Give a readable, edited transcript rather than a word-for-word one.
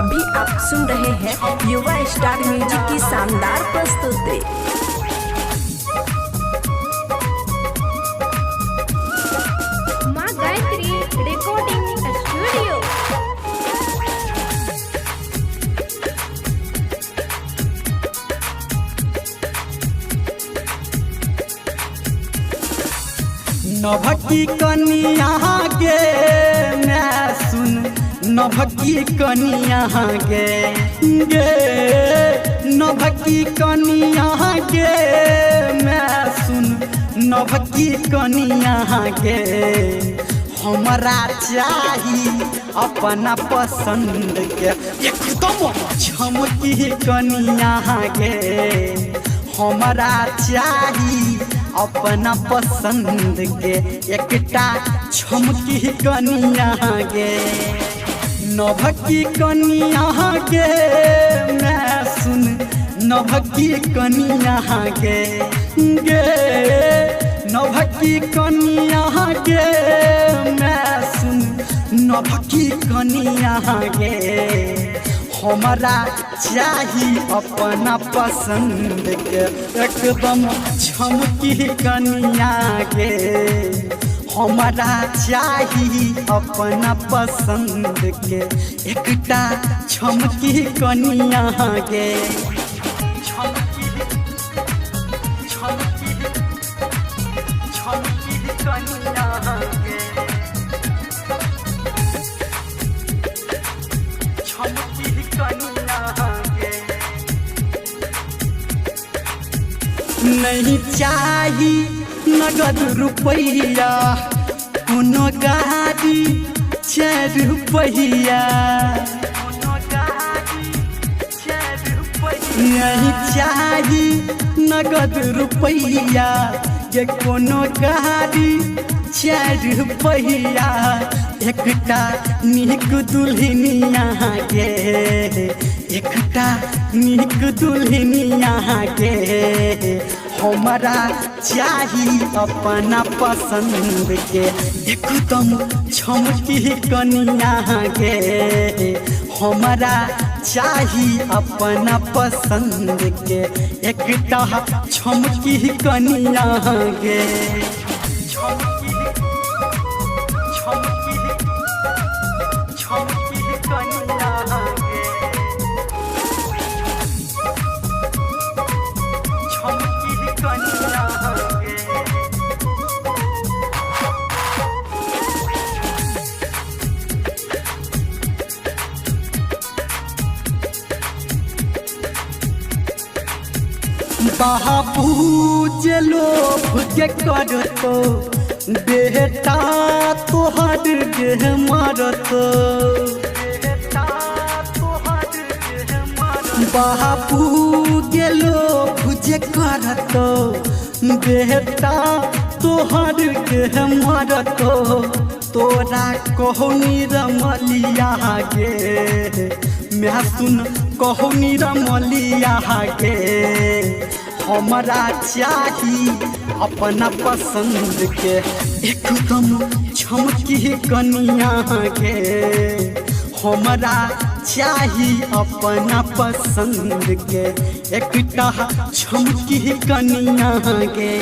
अभी आप सुन रहे हैं युवा स्टार म्यूजिक की शानदार प्रस्तुति। माँ गायत्री रिकॉर्डिंग स्टूडियो। नभकी कनिया गे मैं सुन नभकी कनिया गे नभकी कनिया गे मैं सुन नभकी कनिया गे हमरा चाही अपना पसंद के एकदम झमकी कनिया गे हमरा चाही अपना पसंद के एकटा झमकी कनिया गे नभकी कनिया गे मैं सुन नभकी कनिया गे नभकी कनिया गे मैं सुन नभकी कनिया गे हमरा चाही अपना पसंद के एकदम झमकी कनिया गे हमरा चाही अपना पसंद के एकटा झमकी कनिया गे झमकी कनिया गे नहीं चाही नगद रुपैया कोनो गाड़ी 4 रुपैया नहीं चाही नगद रुपैया ये कोनो गाड़ी 4 रुपैया एकटा नीक दुल्हनिया गे एकटा नीक दुल्हनिया गे हमरा चाही अपना पसंद के एकदम झमकी कनिया गे हमरा चाही अपना पसंद के एकटा झमकी कनिया गे झमकी कनिया गे झमकी कनिया गे बाबू जे लोभ के करतो बेटा तोहर के मारतो बाबू के लोभ जे करतो बेटा तोहर के मारतो तोरा कहनी रमलिया गे मैं सुन कहनी रमलिया गे हमरा चाही अपना पसंद के एकदम झमकी कनिया गे हमरा चाही अपना पसंद के एकटा झमकी कनिया गे।